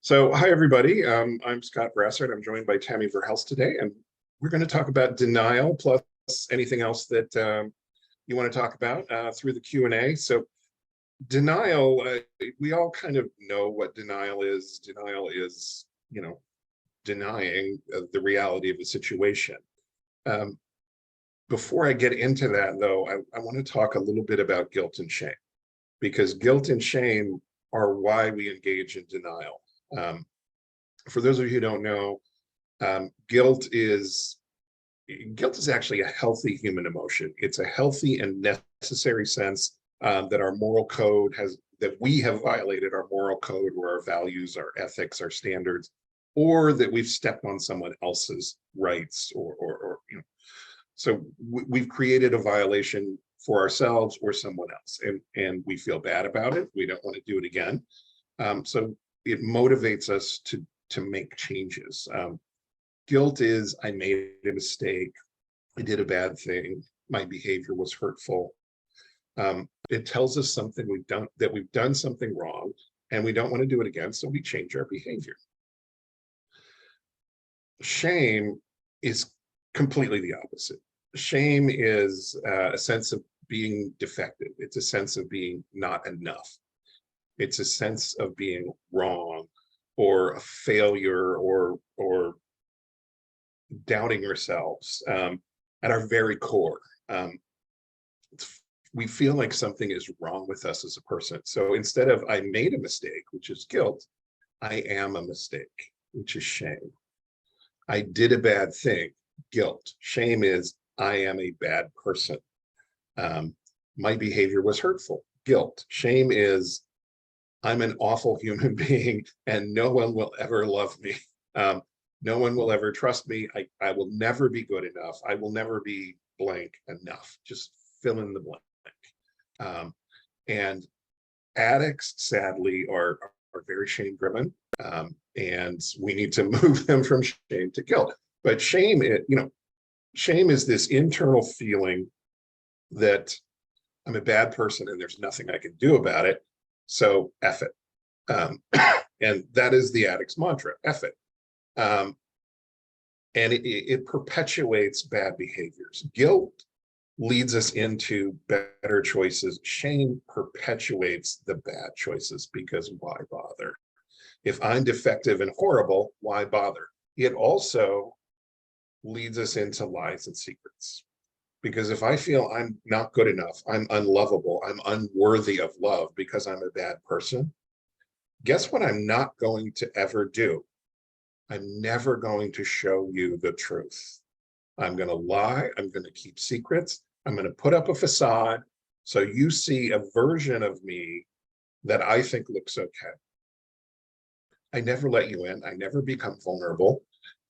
So, hi everybody. I'm Scott Brassart. I'm joined by Tami VerHelst today, and we're going to talk about denial plus anything else that you want to talk about through the Q&A. So, denial, we all kind of know what denial is. Denial is, denying the reality of a situation. Um, Before I get into that, though, I want to talk a little bit about guilt and shame, because guilt and shame are why we engage in denial. For those of you who don't know, guilt is actually a healthy human emotion. It's a healthy and necessary sense that our moral code has, that we have violated our moral code or our values, our ethics, our standards, or that we've stepped on someone else's rights, or so we've created a violation for ourselves or someone else, and we feel bad about it. We don't want to do it again. So it motivates us to make changes. Guilt is, I made a mistake, I did a bad thing, my behavior was hurtful. It tells us something that we've done something wrong, and we don't want to do it again, so we change our behavior. Shame is completely the opposite. Shame is a sense of being defective. It's a sense of being not enough. It's a sense of being wrong, or a failure, or doubting ourselves at our very core. We feel like something is wrong with us as a person. So instead of I made a mistake, which is guilt, I am a mistake, which is shame. I did a bad thing, guilt. Shame is I am a bad person. My behavior was hurtful, guilt. Shame is I'm an awful human being and no one will ever love me. No one will ever trust me. I will never be good enough. I will never be blank enough. Just fill in the blank. And addicts, sadly, are very shame driven. And we need to move them from shame to guilt. But shame, shame is this internal feeling that I'm a bad person and there's nothing I can do about it. So F it. And that is the addict's mantra, F it. And it perpetuates bad behaviors. Guilt leads us into better choices. Shame perpetuates the bad choices, because why bother? If I'm defective and horrible, why bother? It also leads us into lies and secrets. Because if I feel I'm not good enough, I'm unlovable, I'm unworthy of love because I'm a bad person, guess what I'm not going to ever do? I'm never going to show you the truth. I'm going to lie. I'm going to keep secrets. I'm going to put up a facade so you see a version of me that I think looks okay. I never let you in. I never become vulnerable.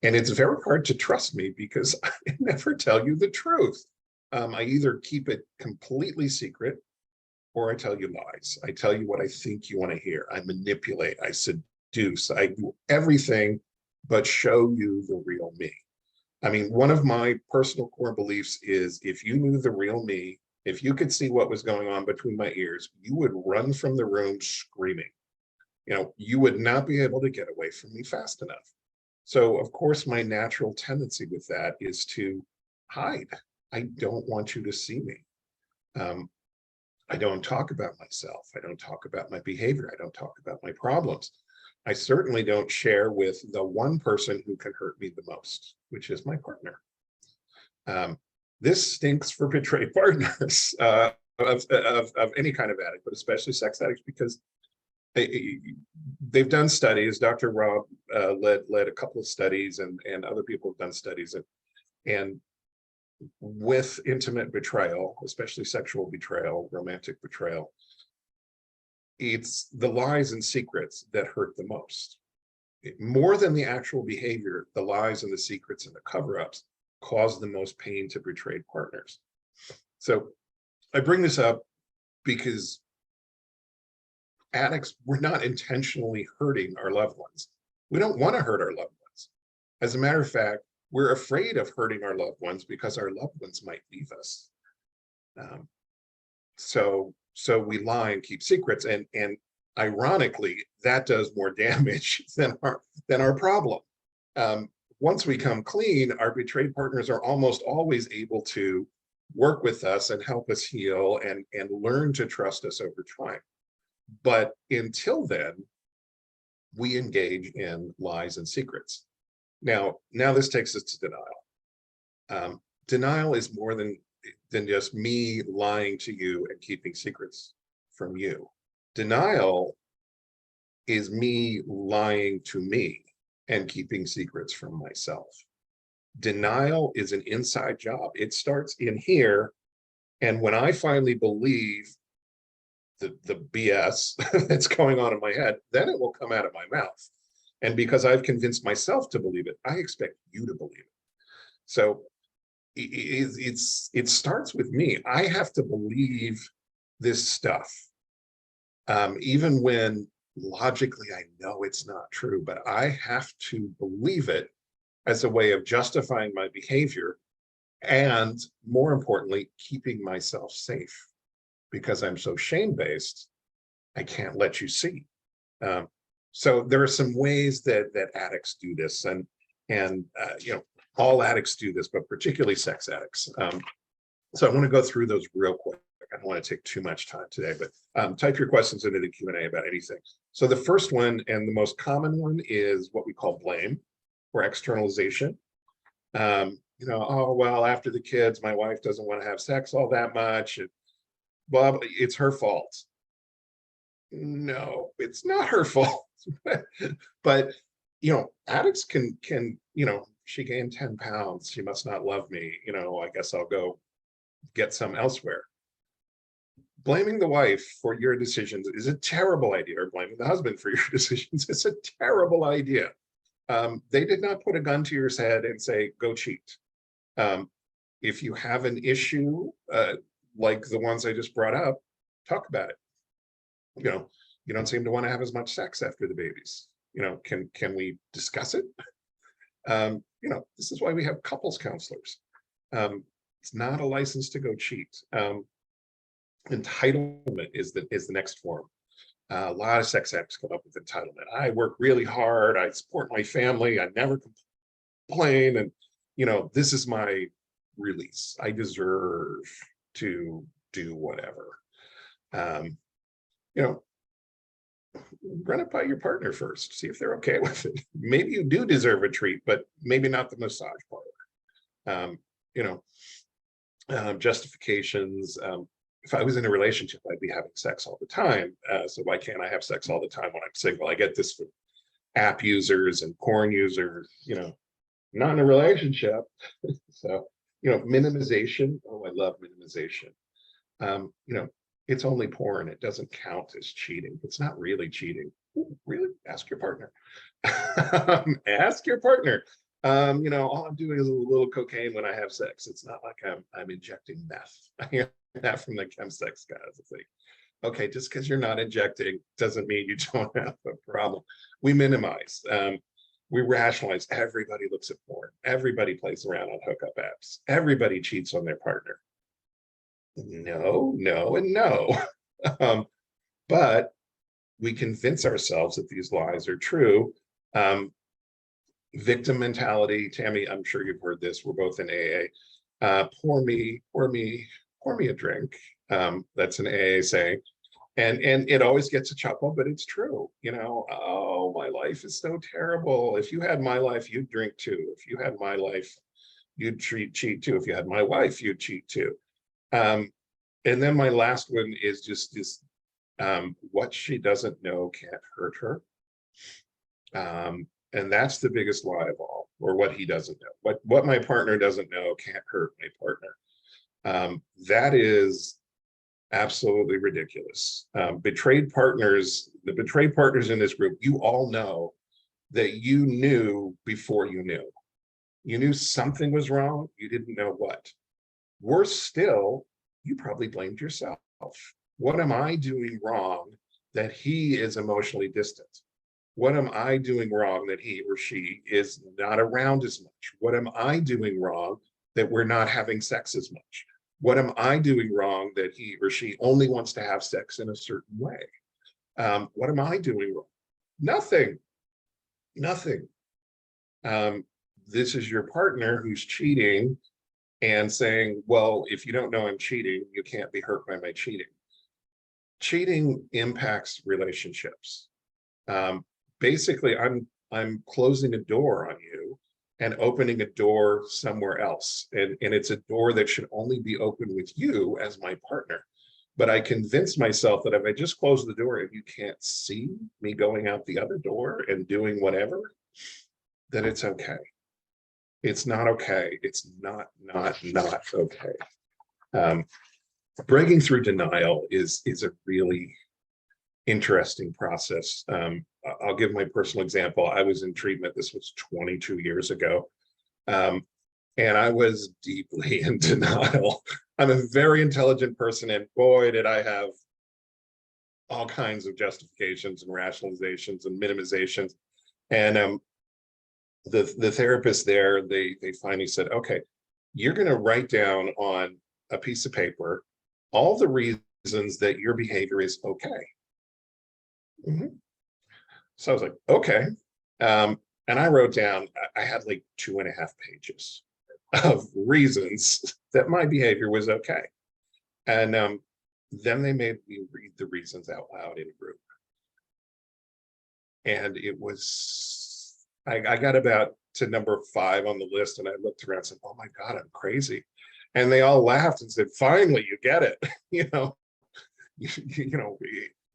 And it's very hard to trust me because I never tell you the truth. I either keep it completely secret or I tell you lies. I tell you what I think you want to hear. I manipulate, I seduce, I do everything but show you the real me. I mean, one of my personal core beliefs is if you knew the real me, if you could see what was going on between my ears, you would run from the room screaming. You would not be able to get away from me fast enough. So, of course, my natural tendency with that is to hide. I don't want you to see me. I don't talk about myself. I don't talk about my behavior. I don't talk about my problems. I certainly don't share with the one person who can hurt me the most, which is my partner. This stinks for betrayed partners of any kind of addict, but especially sex addicts, because they've done studies. Dr. Rob led a couple of studies, and other people have done studies, and with intimate betrayal, especially sexual betrayal, romantic betrayal, it's the lies and secrets that hurt the most. More than the actual behavior, the lies and the secrets and the cover-ups cause the most pain to betrayed partners. So I bring this up because addicts, we're not intentionally hurting our loved ones. We don't want to hurt our loved ones. As a matter of fact, we're afraid of hurting our loved ones because our loved ones might leave us. So we lie and keep secrets. And Ironically, that does more damage than our problem. Once we come clean, our betrayed partners are almost always able to work with us and help us heal and learn to trust us over time. But until then, we engage in lies and secrets. Now this takes us to denial. Denial is more than just me lying to you and keeping secrets from you. Denial is me lying to me and keeping secrets from myself. Denial is an inside job. It starts in here. And when I finally believe the BS that's going on in my head, then it will come out of my mouth. And because I've convinced myself to believe it, I expect you to believe it. So it starts with me. I have to believe this stuff, even when logically I know it's not true, but I have to believe it as a way of justifying my behavior and, more importantly, keeping myself safe. Because I'm so shame-based, I can't let you see. So there are some ways that addicts do this, and you know, all addicts do this, but particularly sex addicts. So I want to go through those real quick. I don't want to take too much time today, but type your questions into the Q&A about anything. So the first one, and the most common one, is what we call blame or externalization. You know, oh, well, after the kids, my wife doesn't want to have sex all that much. And Bob, it's her fault. No, it's not her fault. But, you know, addicts can, you know, she gained 10 pounds. She must not love me. You know, I guess I'll go get some elsewhere. Blaming the wife for your decisions is a terrible idea, or blaming the husband for your decisions is a terrible idea. They did not put a gun to your head and say, go cheat. If you have an issue, like the ones I just brought up, talk about it. You know, you don't seem to want to have as much sex after the babies. You know, can we discuss it? You know, this is why we have couples counselors. It's not a license to go cheat. Entitlement is the next form. A lot of sex addicts come up with entitlement. I work really hard. I support my family. I never complain. And, you know, this is my release. I deserve to do whatever. You know, run it by your partner first. See if they're okay with it. Maybe you do deserve a treat, but maybe not the massage parlor. You know, justifications. If I was in a relationship, I'd be having sex all the time. So why can't I have sex all the time when I'm single? I get this from app users and porn users, you know, not in a relationship. So, you know, minimization. Oh, I love minimization. You know, it's only porn. It doesn't count as cheating. It's not really cheating. Ooh, really? Ask your partner. Ask your partner. You know, all I'm doing is a little cocaine when I have sex. It's not like I'm injecting meth. I hear that from the chemsex guys. It's like, okay, just because you're not injecting doesn't mean you don't have a problem. We minimize. We rationalize. Everybody looks at porn. Everybody plays around on hookup apps. Everybody cheats on their partner. No, no, and no. But we convince ourselves that these lies are true. Victim mentality. Tami, I'm sure you've heard this. We're both in AA. Pour me a drink. That's an AA saying. And it always gets a chuckle, but it's true. You know, oh, my life is so terrible. If you had my life, you'd drink too. If you had my life, you'd cheat too. If you had my wife, you'd cheat too. And then my last one is just this, what she doesn't know can't hurt her. And that's the biggest lie of all, or what he doesn't know. What my partner doesn't know can't hurt my partner. That is absolutely ridiculous. Betrayed partners, the betrayed partners in this group, you all know that you knew before you knew. You knew something was wrong, you didn't know what. Worse still, you probably blamed yourself. What am I doing wrong that he is emotionally distant? What am I doing wrong that he or she is not around as much? What am I doing wrong that we're not having sex as much? What am I doing wrong that he or she only wants to have sex in a certain way? What am I doing wrong? Nothing, nothing. This is your partner who's cheating and saying, well, if you don't know I'm cheating, you can't be hurt by my cheating. Cheating impacts relationships. Basically, I'm closing a door on you and opening a door somewhere else. And it's a door that should only be open with you as my partner. But I convince myself that if I just close the door and you can't see me going out the other door and doing whatever, that it's okay. It's not okay. It's not okay. Breaking through denial is a really interesting process. I'll give my personal example. I was in treatment. This was 22 years ago. And I was deeply in denial. I'm a very intelligent person, and boy, did I have all kinds of justifications and rationalizations and minimizations. And the therapist there, they finally said, okay, you're going to write down on a piece of paper all the reasons that your behavior is okay. So I was like, okay. And I wrote down, I had like 2.5 pages of reasons that my behavior was okay. And then they made me read the reasons out loud in a group. And it was, I got about to number 5 on the list, and I looked around and said, oh my God, I'm crazy. And they all laughed and said, finally, you get it. you know,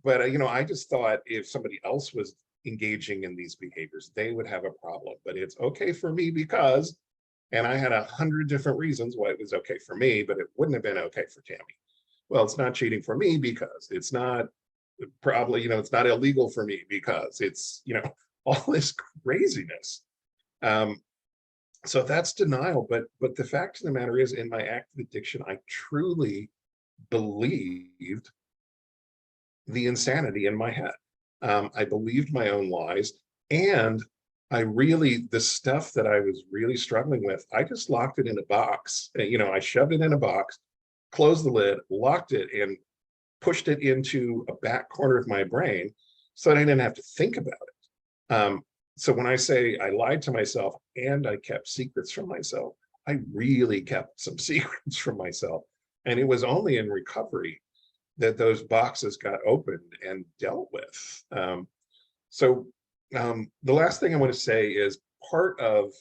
but I just thought if somebody else was engaging in these behaviors, they would have a problem. But it's okay for me because, and I had 100 different reasons why it was okay for me, but it wouldn't have been okay for Tami. Well, it's not cheating for me because it's not probably, it's not illegal for me because it's, all this craziness. So that's denial. But the fact of the matter is, in my active addiction, I truly believed the insanity in my head. I believed my own lies, and the stuff that I was really struggling with, I just locked it in a box. I shoved it in a box, closed the lid, locked it, and pushed it into a back corner of my brain so that I didn't have to think about it. So when I say I lied to myself and I kept secrets from myself, I really kept some secrets from myself. And it was only in recovery that those boxes got opened and dealt with. So the last thing I want to say is part of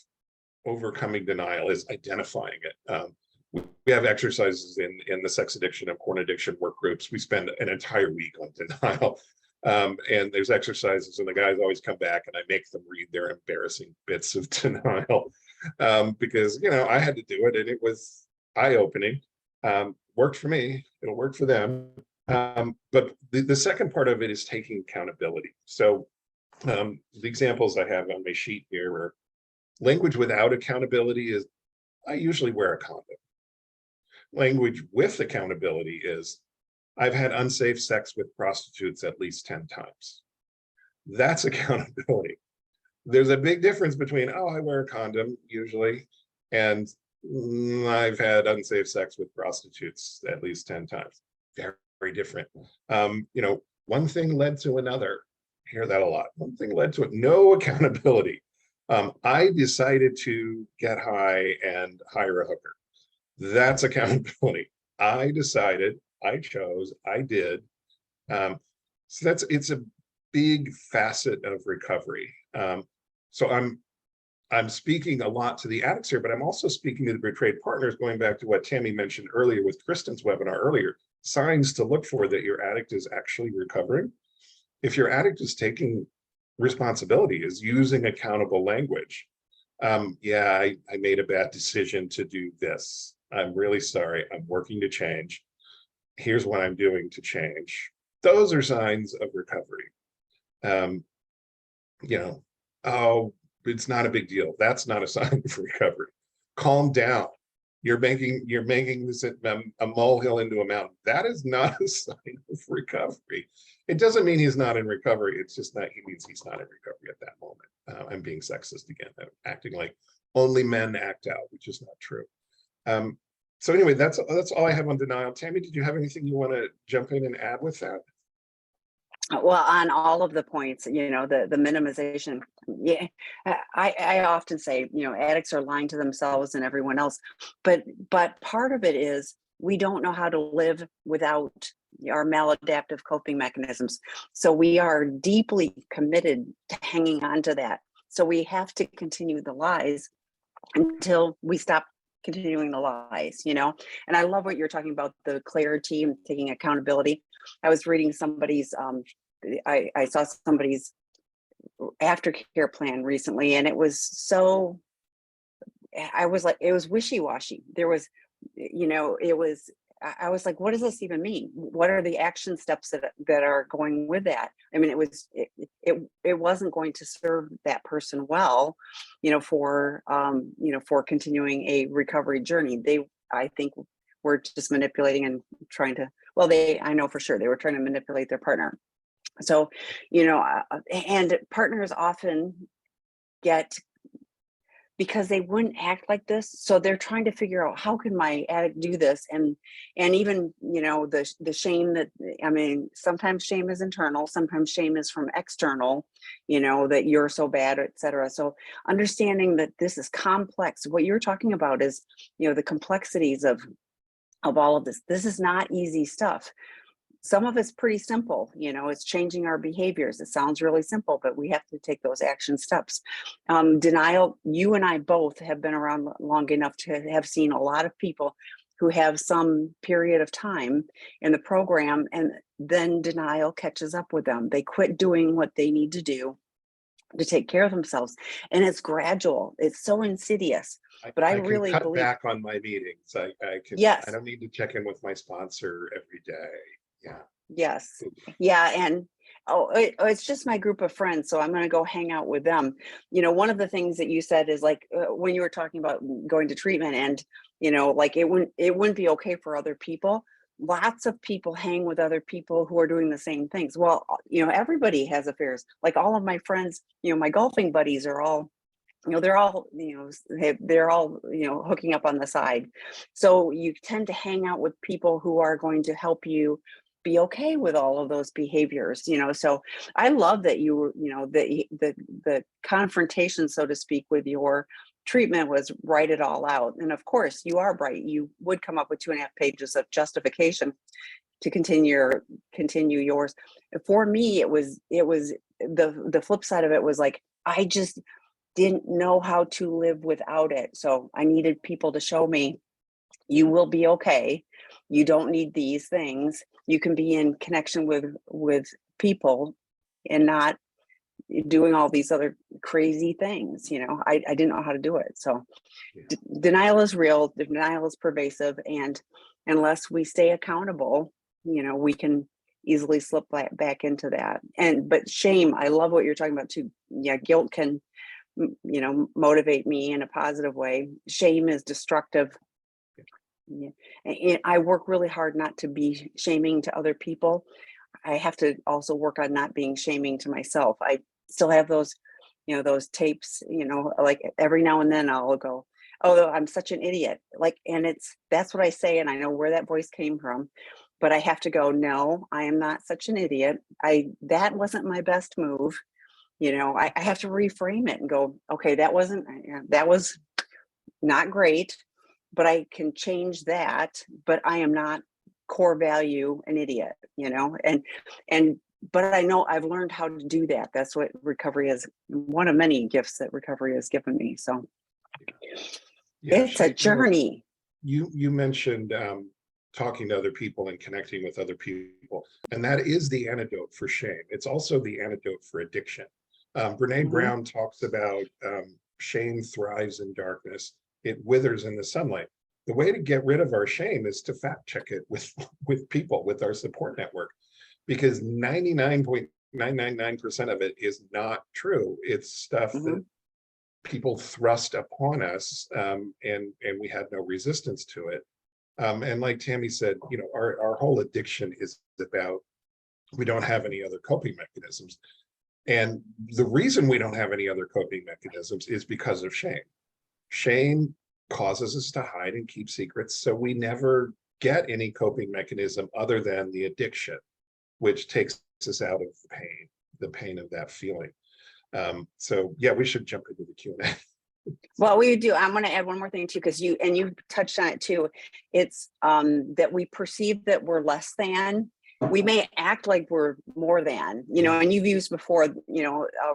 overcoming denial is identifying it. We have exercises in the sex addiction and porn addiction work groups. We spend an entire week on denial. And there's exercises, and the guys always come back and I make them read their embarrassing bits of denial because, I had to do it, and it was eye-opening. Worked for me, it'll work for them. But the second part of it is taking accountability. So the examples I have on my sheet here are language without accountability is I usually wear a condom. Language with accountability is I've had unsafe sex with prostitutes at least 10 times. That's accountability. There's a big difference between, oh, I wear a condom usually, and I've had unsafe sex with prostitutes at least 10 times. Very different. One thing led to another. I hear that a lot. One thing led to it. No accountability. I decided to get high and hire a hooker. That's accountability. I decided, I chose, I did. So it's a big facet of recovery. So I'm speaking a lot to the addicts here, but I'm also speaking to the betrayed partners, going back to what Tami mentioned earlier with Kristen's webinar earlier, signs to look for that your addict is actually recovering. If your addict is taking responsibility, is using accountable language. Yeah, I made a bad decision to do this. I'm really sorry. I'm working to change. Here's what I'm doing to change. Those are signs of recovery. Oh, it's not a big deal. That's not a sign of recovery. Calm down. You're making this a molehill into a mountain. That is not a sign of recovery. It doesn't mean he's not in recovery. It's just that he means he's not in recovery at that moment. I'm being sexist again. I'm acting like only men act out, which is not true. So anyway, that's all I have on denial. Tami, did you have anything you want to jump in and add with that? Well, on all of the points, the minimization. Yeah, I often say, addicts are lying to themselves and everyone else, but part of it is we don't know how to live without our maladaptive coping mechanisms. So we are deeply committed to hanging on to that. So we have to continue the lies until we stop continuing the lies. And I love what you're talking about, the clarity and taking accountability. I was reading somebody's I saw somebody's aftercare plan recently, and it was so, I was like, it was wishy-washy. There was, it was, I was like, what does this even mean? What are the action steps that are going with that? I mean, it wasn't going to serve that person well, for continuing a recovery journey. I think, were just manipulating and trying to, well, I know for sure they were trying to manipulate their partner. So, and partners often get, because they wouldn't act like this, so they're trying to figure out, how can my addict do this? And even, the shame that, I mean, sometimes shame is internal, sometimes shame is from external, that you're so bad, etc. So understanding that this is complex. What you're talking about is, the complexities of all of this. This is not easy stuff. Some of it's pretty simple, it's changing our behaviors. It sounds really simple, but we have to take those action steps. Denial, you and I both have been around long enough to have seen a lot of people who have some period of time in the program, and then denial catches up with them. They quit doing what they need to do to take care of themselves. And it's gradual. It's so insidious. But I can really cut believe back on my meetings. I can. yes. I don't need to check in with my sponsor every day. Yeah. Yes. Yeah. And it's just my group of friends, so I'm going to go hang out with them. One of the things that you said is, like, when you were talking about going to treatment, and like, it wouldn't be okay for other people. Lots of people hang with other people who are doing the same things. Well, everybody has affairs. Like, all of my friends, my golfing buddies are all, they're all, they're all, hooking up on the side. So you tend to hang out with people who are going to help you be okay with all of those behaviors. So I love that the confrontation, so to speak, with your treatment was write it all out. And of course, you are bright. You would come up with 2.5 pages of justification to continue yours. For me, it was the flip side of it was, like, I just didn't know how to live without it. So I needed people to show me, you will be okay. You don't need these things. You can be in connection with people and not doing all these other crazy things. I didn't know how to do it. So Yeah. Denial is real. Denial is pervasive. And unless we stay accountable, we can easily slip back into that. But shame, I love what you're talking about too. Yeah, guilt can, motivate me in a positive way. Shame is destructive. Yeah. And I work really hard not to be shaming to other people. I have to also work on not being shaming to myself. I still have those, those tapes, like every now and then I'll go, oh, I'm such an idiot. Like, and that's what I say. And I know where that voice came from, but I have to go, no, I am not such an idiot. That wasn't my best move. I have to reframe it and go, okay, that was not great, but I can change that. But I am not core value an idiot, but I know I've learned how to do that. That's what recovery is. One of many gifts that recovery has given me. So Yeah, it's a journey. You mentioned talking to other people and connecting with other people, and that is the antidote for shame. It's also the antidote for addiction. Brene Brown talks about shame thrives in darkness. It withers in the sunlight. The way to get rid of our shame is to fact check it with people, with our support network, because 99.999% of it is not true. It's stuff that people thrust upon us, and we had no resistance to it. And like Tami said, our whole addiction is about, we don't have any other coping mechanisms. And the reason we don't have any other coping mechanisms is because of shame. Shame causes us to hide and keep secrets, so we never get any coping mechanism other than the addiction. which takes us out of the pain of that feeling. So yeah, we should jump into the Q&A. Well, we do. I'm going to add one more thing too, because you touched on it too. It's that we perceive that we're less than. We may act like we're more than, and you've used before,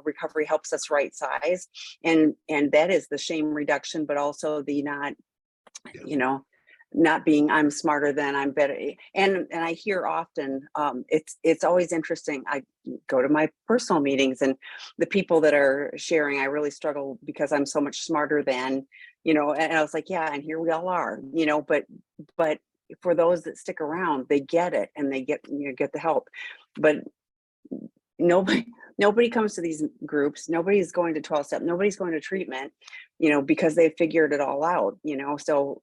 recovery helps us right size. And that is the shame reduction, but also the not being I'm smarter than, I'm better. And I hear often, it's always interesting. I go to my personal meetings and the people that are sharing, I really struggle because I'm so much smarter than, and I was like, yeah, and here we all are, but for those that stick around, they get it and they get the help. But nobody comes to these groups. Nobody's going to 12-step. Nobody's going to treatment, because they figured it all out, so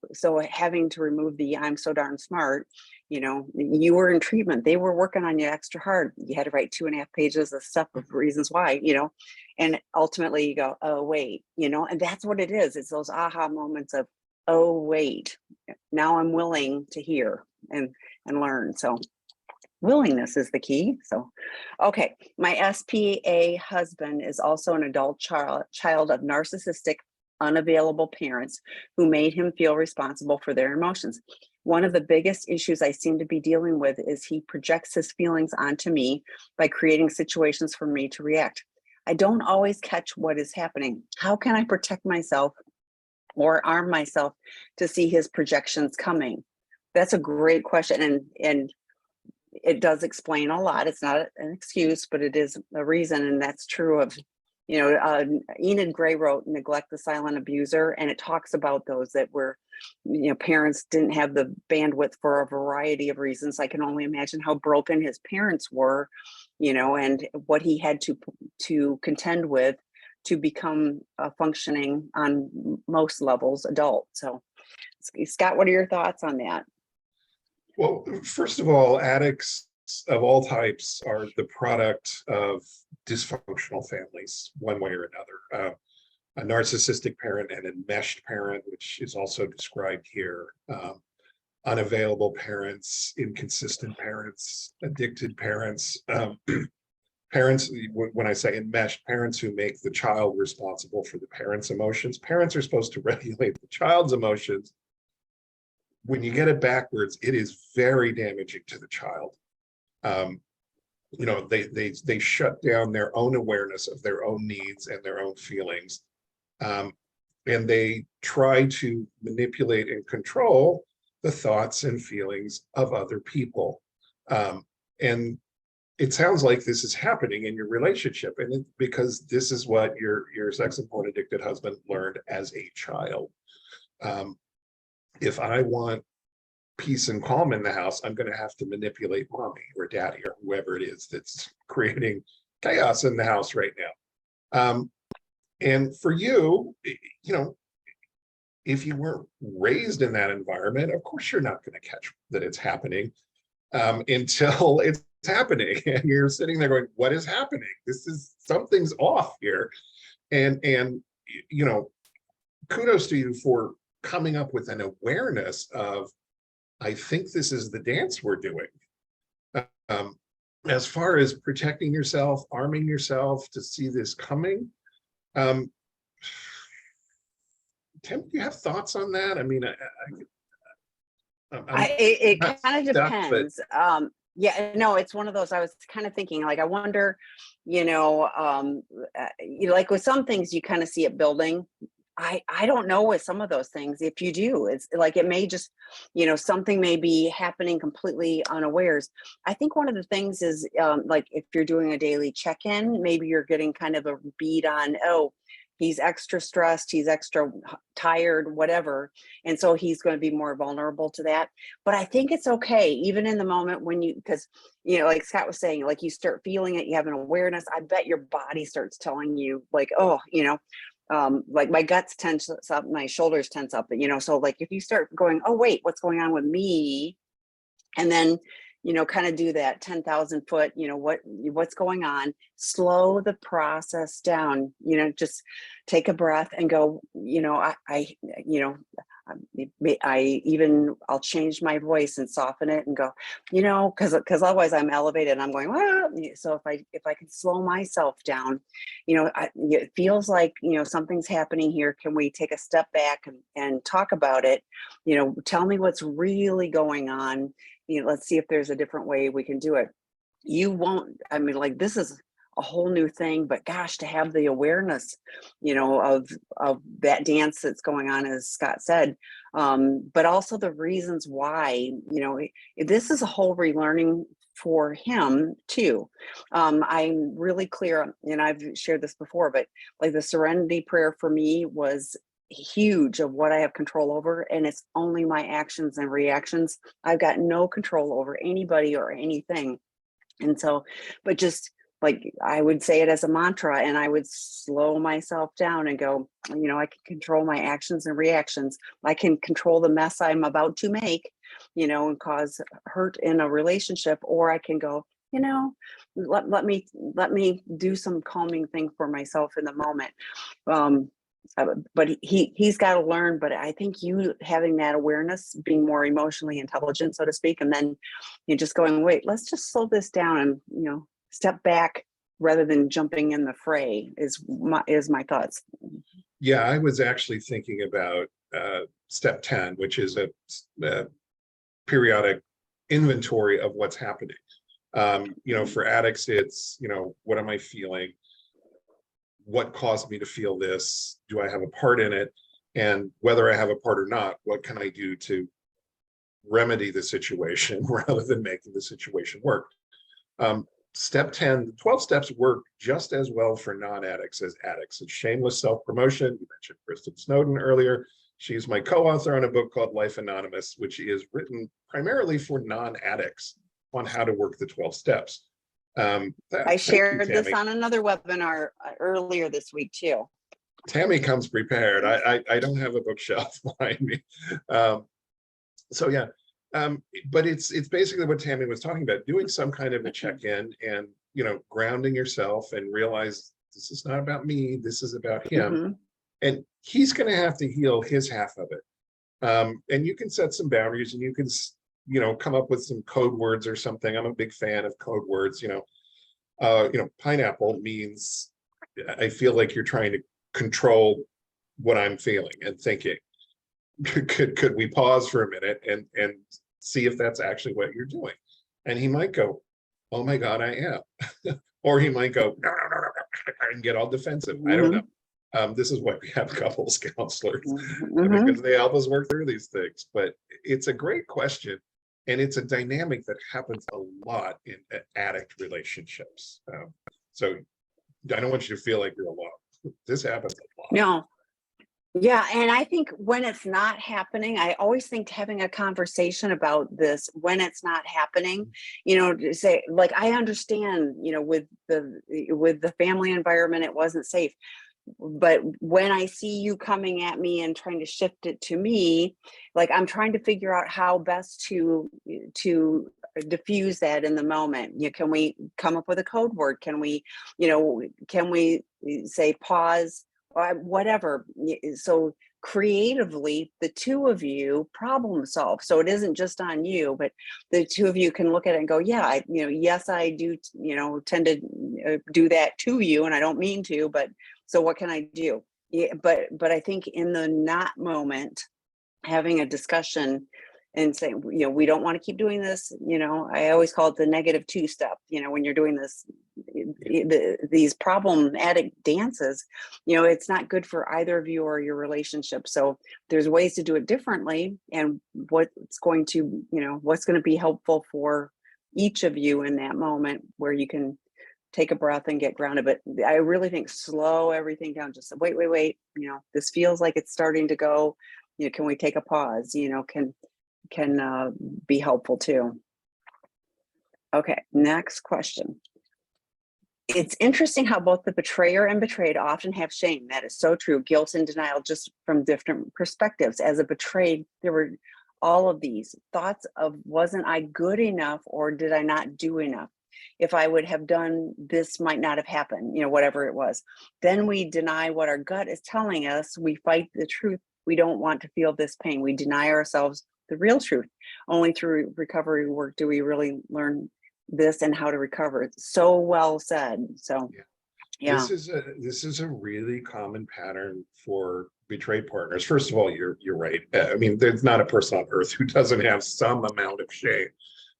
having to remove the I'm so darn smart, you were in treatment. They were working on you extra hard. You had to write 2.5 pages of stuff of reasons why, and ultimately you go, oh, wait, and that's what it is. It's those aha moments of, oh, wait, now I'm willing to hear and learn. So willingness is the key. So, okay. My SPA husband is also an adult child of narcissistic, unavailable parents who made him feel responsible for their emotions. One of the biggest issues I seem to be dealing with is he projects his feelings onto me by creating situations for me to react. I don't always catch what is happening. How can I protect myself or arm myself to see his projections coming? That's a great question. And it does explain a lot. It's not an excuse, but it is a reason. And that's true of, Enid Gray wrote Neglect the Silent Abuser. And it talks about those that were, parents didn't have the bandwidth for a variety of reasons. I can only imagine how broken his parents were, and what he had to contend with to become a functioning on most levels adult. So Scott, what are your thoughts on that? Well, first of all, addicts of all types are the product of dysfunctional families, one way or another. A narcissistic parent, an enmeshed parent, which is also described here, unavailable parents, inconsistent parents, addicted parents, parents, when I say enmeshed, parents who make the child responsible for the parent's emotions. Parents are supposed to regulate the child's emotions. When you get it backwards, it is very damaging to the child. They shut down their own awareness of their own needs and their own feelings. And they try to manipulate and control the thoughts and feelings of other people. And it sounds like this is happening in your relationship, and because this is what your sex and porn addicted husband learned as a child. If I want peace and calm in the house, I'm going to have to manipulate mommy or daddy or whoever it is that's creating chaos in the house right now. And for you, if you weren't raised in that environment, of course you're not going to catch that it's happening until it's happening, and you're sitting there going, "What is happening? Something's off here." And kudos to you for coming up with an awareness of, I think this is the dance we're doing. As far as protecting yourself, arming yourself to see this coming, Tim, do you have thoughts on that? I mean, it kind of depends. Yeah, no, it's one of those. I was kind of thinking, like, I wonder, like with some things, you kind of see it building. I don't know with some of those things. If you do, it's like it may just, something may be happening completely unawares. I think one of the things is like if you're doing a daily check-in, maybe you're getting kind of a bead on, oh, he's extra stressed, he's extra tired, whatever. And so he's going to be more vulnerable to that. But I think it's okay, even in the moment when because, like Scott was saying, like you start feeling it, you have an awareness. I bet your body starts telling you like, oh, like my guts tense up, my shoulders tense up, so like if you start going, oh, wait, what's going on with me? And then, kind of do that 10,000 foot, what's going on, slow the process down, just take a breath and go, I'll change my voice and soften it and go, because otherwise I'm elevated and I'm going, "Ah." So if I can slow myself down, it feels like, something's happening here. Can we take a step back and talk about it? Tell me what's really going on. Let's see if there's a different way we can do it. You won't, I mean, like, this is a whole new thing, but gosh, to have the awareness, of that dance that's going on, as Scott said, but also the reasons why, this is a whole relearning for him too. I'm really clear, and I've shared this before, but like the serenity prayer for me was huge of what I have control over, and it's only my actions and reactions. I've got no control over anybody or anything. And so, but just like I would say it as a mantra, and I would slow myself down and go, I can control my actions and reactions. I can control the mess I'm about to make, and cause hurt in a relationship, or I can go, let me do some calming thing for myself in the moment. But he's got to learn. But I think you having that awareness, being more emotionally intelligent, so to speak, and then you're just going, wait, let's just slow this down and step back rather than jumping in the fray is my thoughts. Yeah, I was actually thinking about step 10, which is a periodic inventory of what's happening. For addicts, it's, what am I feeling? What caused me to feel this? Do I have a part in it? And whether I have a part or not, what can I do to remedy the situation rather than making the situation work? Step 10, 12 steps work just as well for non-addicts as addicts. It's shameless self-promotion. You mentioned Kristen Snowden earlier. She's my co-author on a book called Life Anonymous, which is written primarily for non-addicts on how to work the 12 steps. I shared this on another webinar earlier this week too. Tami comes prepared. I don't have a bookshelf behind me. So yeah, but it's basically what Tami was talking about, doing some kind of a check-in and, grounding yourself and realize this is not about me, this is about him. Mm-hmm. And he's going to have to heal his half of it. And you can set some boundaries, and you can, come up with some code words or something. I'm a big fan of code words. Pineapple means I feel like you're trying to control what I'm feeling and thinking. Could we pause for a minute and see if that's actually what you're doing? And he might go, oh my God, I am. Or he might go, no, and get all defensive. Mm-hmm. I don't know. This is why we have couples counselors, mm-hmm. because they help us work through these things. But it's a great question. And it's a dynamic that happens a lot in addict relationships. So I don't want you to feel like you're alone. This happens a lot. No. Yeah. And I think when it's not happening, I always think having a conversation about this when it's not happening, to say, like, I understand, with the family environment, it wasn't safe. But when I see you coming at me and trying to shift it to me, like, I'm trying to figure out how best to diffuse that in the moment. Can we come up with a code word? Can we say pause, or whatever? So creatively, the two of you problem solve. So it isn't just on you, but the two of you can look at it and go, yeah, yes, I do, tend to do that to you, and I don't mean to, but so what can I do? Yeah, but I think in the not moment, having a discussion and saying, we don't want to keep doing this. I always call it the negative 2-step. When you're doing this, these problematic dances, it's not good for either of you or your relationship. So there's ways to do it differently, and what's going to be helpful for each of you in that moment, where you can take a breath and get grounded. But I really think slow everything down. Just wait. This feels like it's starting to go. Can we take a pause? Can be helpful too. Okay, next question. It's interesting how both the betrayer and betrayed often have shame. That is so true. Guilt and denial, just from different perspectives. As a betrayed, there were all of these thoughts of, wasn't I good enough, or did I not do enough? If I would have done this, might not have happened, whatever it was. Then we deny what our gut is telling us. We fight the truth We don't want to feel this pain. We deny ourselves the real truth. Only through recovery work do we really learn this and how to recover. It's so well said. So yeah. This is a really common pattern for betrayed partners. First of all, you're right. I mean, there's not a person on earth who doesn't have some amount of shame.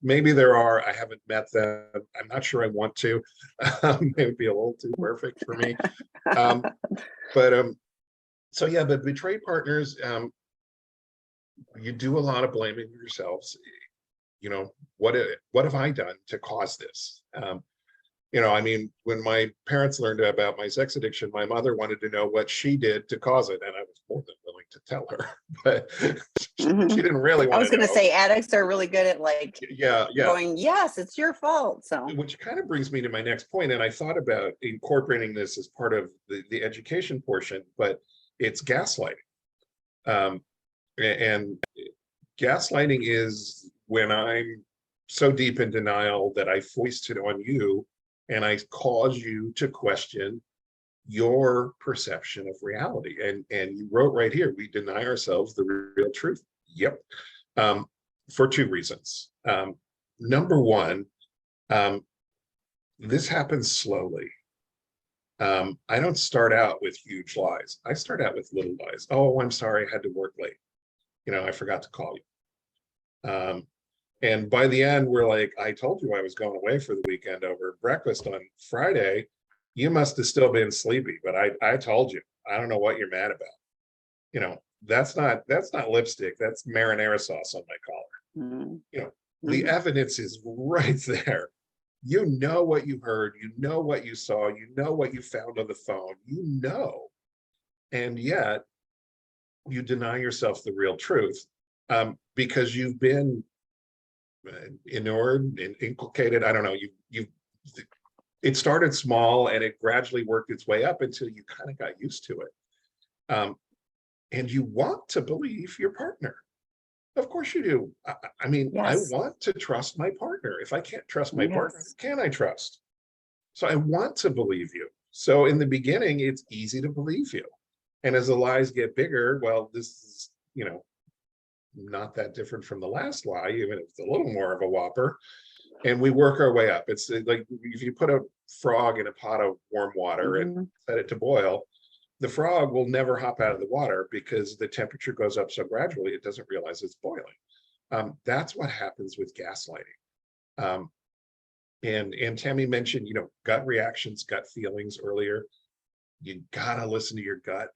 Maybe there are. I haven't met them. I'm not sure I want to. It would be a little too perfect for me. But so yeah, but betrayed partners, you do a lot of blaming yourselves. You know, what have I done to cause this? You know, I mean, when my parents learned about my sex addiction, my mother wanted to know what she did to cause it, and I was more than willing to tell her, but she didn't really I want was to going know. to say addicts are really good at like going, yes, it's your fault. So which kind of brings me to my next point, and I thought about incorporating this as part of the education portion, but it's gaslighting. And gaslighting is when I'm so deep in denial that I foist it on you and I cause you to question your perception of reality. And you wrote right here, we deny ourselves the real truth. Yep. For two reasons. Number one, this happens slowly. I don't start out with huge lies. I start out with little lies. Oh, I'm sorry, I had to work late. You know, I forgot to call you. And by the end, we're like, I told you I was going away for the weekend over breakfast on Friday. You must have still been sleepy, but I told you. I don't know what you're mad about. You know, that's not lipstick. That's marinara sauce on my collar. You know, the evidence is right there. You know what you heard. You know what you saw. You know what you found on the phone. You know, and yet you deny yourself the real truth because you've been inured and inculcated. I don't know. It started small and it gradually worked its way up until you kind of got used to it. And you want to believe your partner. Of course you do. I mean, yes. I want to trust my partner. If I can't trust my partner, who can I trust? So I want to believe you. So in the beginning, it's easy to believe you. And as the lies get bigger, well, this is, you know, not that different from the last lie, even if it's a little more of a whopper. And we work our way up. It's like if you put a frog in a pot of warm water and set it to boil, the frog will never hop out of the water because the temperature goes up so gradually it doesn't realize it's boiling. That's what happens with gaslighting. And Tami mentioned, you know, gut reactions, gut feelings earlier. You gotta listen to your gut.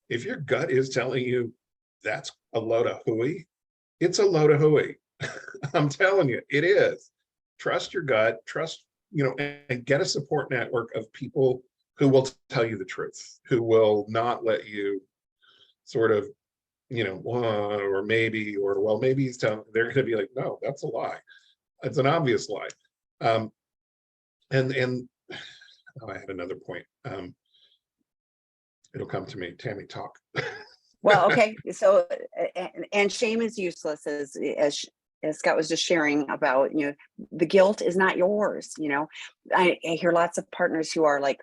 If your gut is telling you that's a load of hooey, it's a load of hooey. I'm telling you, it is. Trust your gut, trust, you know, and get a support network of people who will tell you the truth, who will not let you sort of, you know, or maybe, or well, maybe he's telling, they're going to be like, no, that's a lie. It's an obvious lie. And oh, I had another point. It'll come to me. Tami, talk. Well, okay. So, and shame is useless, as Scott was just sharing about, you know, the guilt is not yours. You know, I hear lots of partners who are like,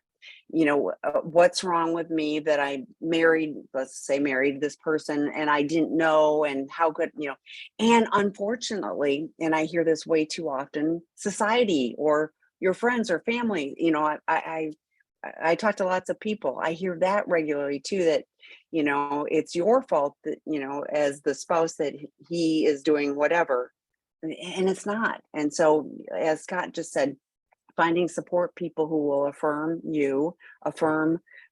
you know, what's wrong with me that I married, let's say married this person and I didn't know, and how could, you know, and unfortunately, and I hear this way too often, society or your friends or family, you know, I talk to lots of people. I hear that regularly too, that, you know, it's your fault that, you know, as the spouse that he is doing whatever, and it's not. And so, as Scott just said, finding support people who will affirm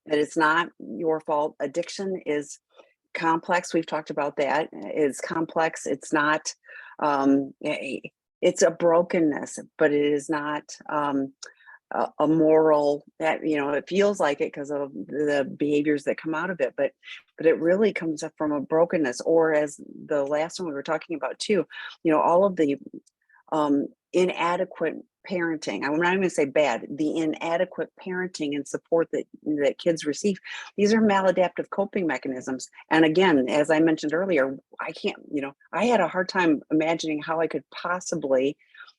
that it's not your fault. Addiction is complex. We've talked about that. It's complex. It's not, it's a brokenness, but it is not a moral, that, you know, it feels like it because of the behaviors that come out of it, but it really comes up from a brokenness, or as the last one we were talking about too, you know, all of the inadequate parenting. I'm not even going to say bad, the inadequate parenting and support that kids receive. These are maladaptive coping mechanisms. And again, as I mentioned earlier, I can't, you know, I had a hard time imagining how I could possibly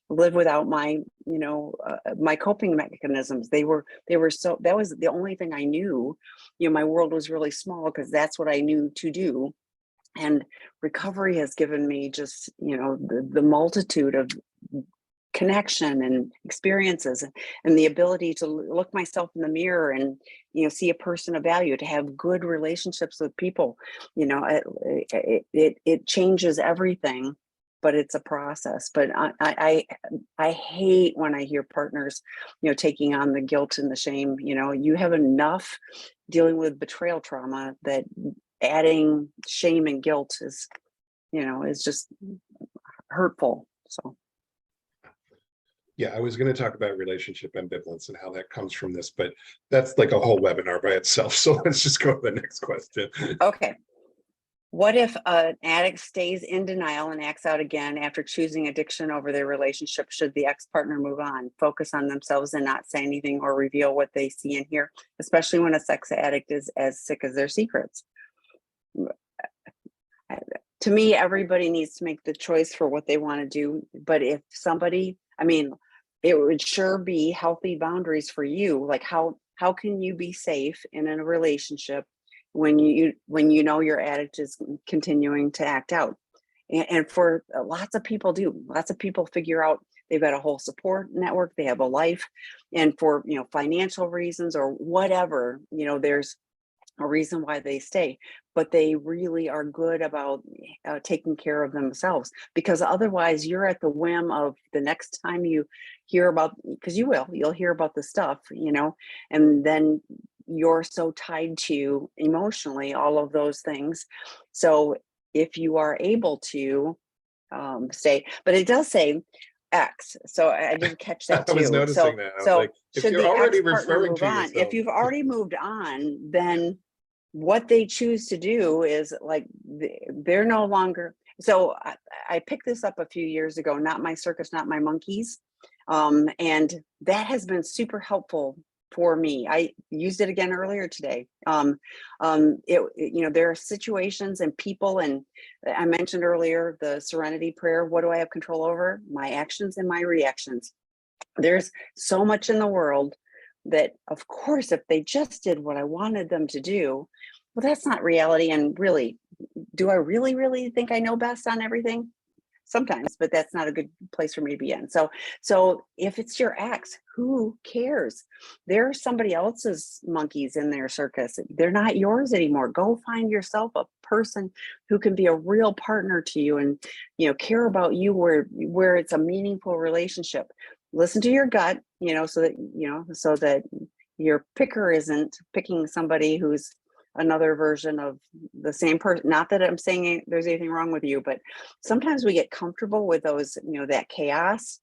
live without my, my coping mechanisms. They were so, that was the only thing I knew. My world was really small because that's what I knew to do. And recovery has given me just, the multitude of connection and experiences, and the ability to look myself in the mirror and see a person of value, to have good relationships with people. It changes everything, but it's a process. But I hate when I hear partners taking on the guilt and the shame. You have enough dealing with betrayal trauma that adding shame and guilt is just hurtful. So Yeah, I was going to talk about relationship ambivalence and how that comes from this, but that's like a whole webinar by itself. So let's just go to the next question. Okay. What if an addict stays in denial and acts out again after choosing addiction over their relationship? Should the ex-partner move on, focus on themselves and not say anything or reveal what they see and hear, especially when a sex addict is as sick as their secrets? To me, everybody needs to make the choice for what they want to do. But if somebody, it would sure be healthy boundaries for you. Like how can you be safe in a relationship when you know your addict is continuing to act out? And for lots of people figure out they've got a whole support network, they have a life, and for financial reasons or whatever, there's a reason why they stay, but they really are good about taking care of themselves, because otherwise you're at the whim of the next time you hear about, because you'll hear about the stuff, and then you're so tied to emotionally all of those things. So if you are able to stay, but it does say X. So I did catch that too. I was noticing that. I was like, if should you're the already ex-partner referring move to on? yourself. If you've already moved on, then what they choose to do is like they're no longer. So I picked this up a few years ago, Not My Circus, Not My Monkeys. And that has been super helpful for me. I used it again earlier today. There are situations and people, and I mentioned earlier the serenity prayer. What do I have control over? My actions and my reactions. There's so much in the world that, of course, if they just did what I wanted them to do, well, that's not reality. And really, do I really think I know best on everything? Sometimes, but that's not a good place for me to be in. So if it's your ex, who cares? They're somebody else's monkeys in their circus. They're not yours anymore. Go find yourself a person who can be a real partner to you and care about you where it's a meaningful relationship. Listen to your gut, so that your picker isn't picking somebody who's another version of the same person. Not that I'm saying there's anything wrong with you, but sometimes we get comfortable with those, that chaos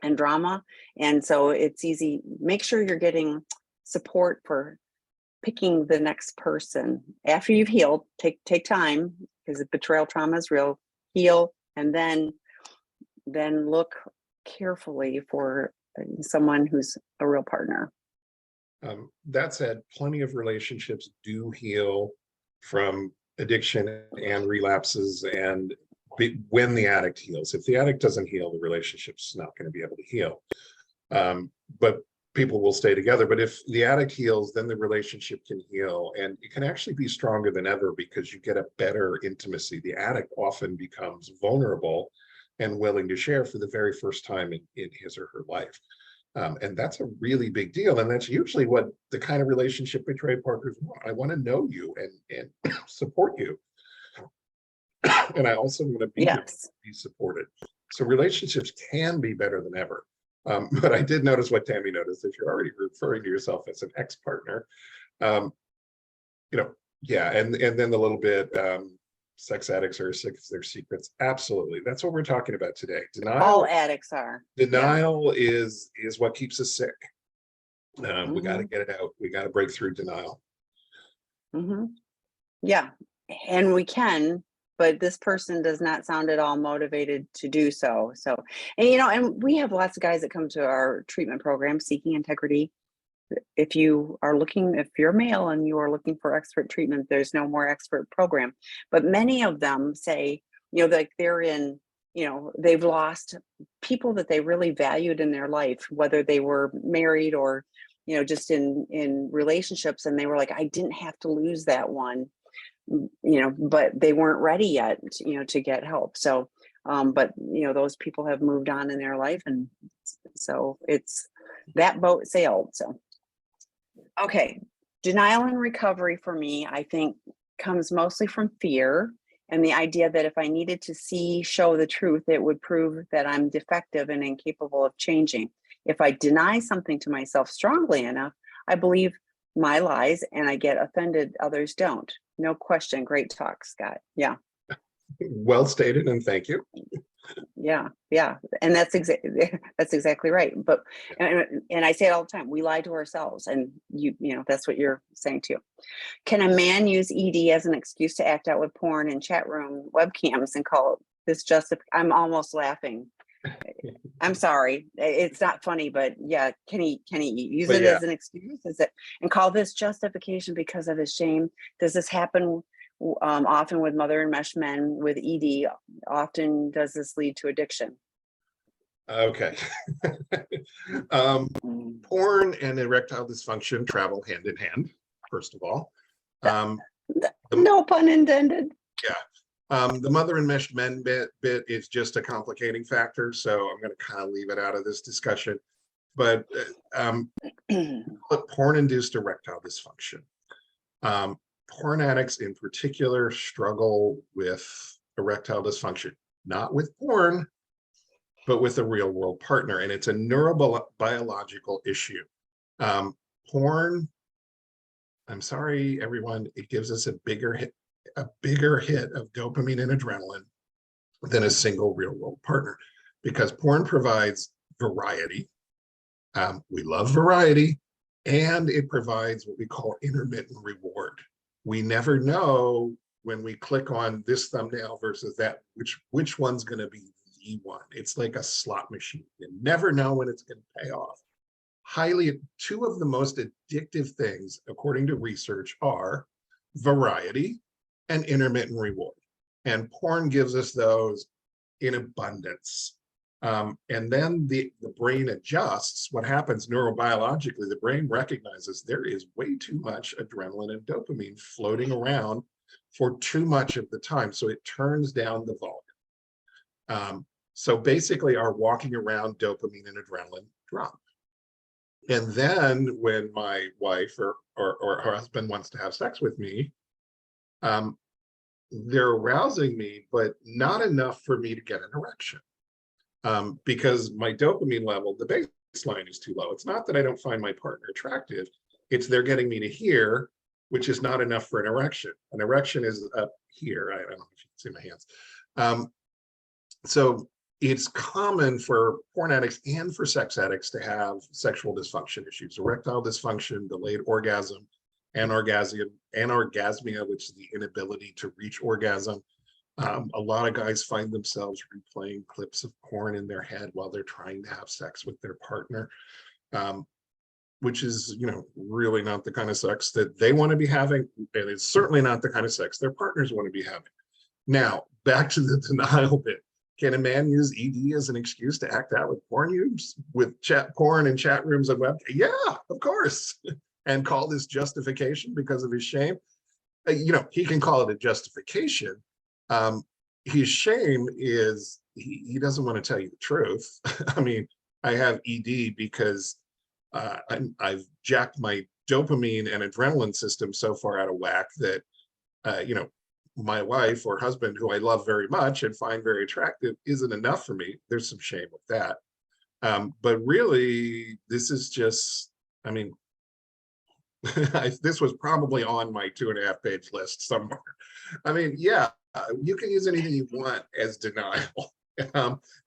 and drama. And so it's easy. Make sure you're getting support for picking the next person after you've healed. Take time, because the betrayal trauma is real. Heal, and then look carefully for someone who's a real partner. That said, plenty of relationships do heal from addiction and relapses, and when the addict heals. If the addict doesn't heal, the relationship's not going to be able to heal. But people will stay together. But if the addict heals, then the relationship can heal, and it can actually be stronger than ever because you get a better intimacy. The addict often becomes vulnerable and willing to share for the very first time in his or her life. And that's a really big deal. And that's usually what the kind of relationship betrayed partners want. I want to know you and support you. And I also want to be supported. So relationships can be better than ever. But I did notice what Tami noticed. If you're already referring to yourself as an ex-partner, and then the little bit, sex addicts are sick of their secrets. Absolutely. That's what we're talking about today. Denial. All addicts are. Denial is what keeps us sick. We got to get it out. We got to break through denial. Yeah. And we can, but this person does not sound at all motivated to do so. So, and we have lots of guys that come to our treatment program seeking integrity. If you're male and you are looking for expert treatment, there's no more expert program. But many of them say, like they're in they've lost people that they really valued in their life, whether they were married or, just in relationships. And they were like, I didn't have to lose that one, but they weren't ready yet, to get help. So, but, those people have moved on in their life. And so it's that boat sailed. So, okay. Denial and recovery for me, I think, comes mostly from fear and the idea that if I needed to show the truth, it would prove that I'm defective and incapable of changing. If I deny something to myself strongly enough, I believe my lies and I get offended, others don't. No question. Great talk, Scott. Yeah. Well stated, and thank you. Yeah. And that's exactly right. But, and I say it all the time, we lie to ourselves, and that's what you're saying too. Can a man use ED as an excuse to act out with porn and chat room webcams and call this I'm almost laughing. I'm sorry. It's not funny, but yeah, can he use it as an excuse? And call this justification because of his shame? Does this happen often with mother enmeshed men with ED? Often does this lead to addiction? Okay. Porn and erectile dysfunction travel hand in hand, first of all. No pun intended. Yeah. The mother enmeshed men bit is just a complicating factor, so I'm going to kind of leave it out of this discussion. But porn-induced erectile dysfunction. Porn addicts in particular struggle with erectile dysfunction, not with porn, but with a real world partner. And it's a neurobiological issue. Porn, I'm sorry, everyone, it gives us a bigger hit of dopamine and adrenaline than a single real world partner, because porn provides variety. We love variety, and it provides what we call intermittent reward. We never know when we click on this thumbnail versus that, which one's going to be the one. It's like a slot machine. You never know when it's going to pay off. Two of the most addictive things, according to research, are variety and intermittent reward. And porn gives us those in abundance. And then the brain adjusts. What happens neurobiologically, the brain recognizes there is way too much adrenaline and dopamine floating around for too much of the time. So it turns down the volume. So basically our walking around dopamine and adrenaline drop. And then when my wife or her husband wants to have sex with me, they're arousing me, but not enough for me to get an erection. Because my dopamine level, the baseline is too low. It's not that I don't find my partner attractive, it's they're getting me to here, which is not enough for an erection. An erection is up here. I don't know if you can see my hands. So it's common for porn addicts and for sex addicts to have sexual dysfunction issues, erectile dysfunction, delayed orgasm, anorgasmia, which is the inability to reach orgasm. A lot of guys find themselves replaying clips of porn in their head while they're trying to have sex with their partner, which is, really not the kind of sex that they want to be having. And it's certainly not the kind of sex their partners want to be having. Now, back to the denial bit. Can a man use ED as an excuse to act out with porn and chat rooms and web? Yeah, of course. And call this justification because of his shame? He can call it a justification. His shame is he doesn't want to tell you the truth. I mean, I have ED because I've jacked my dopamine and adrenaline system so far out of whack that, my wife or husband, who I love very much and find very attractive, isn't enough for me. There's some shame with that. But really, this is just, this was probably on my 2.5-page list somewhere. Yeah, you can use anything you want as denial.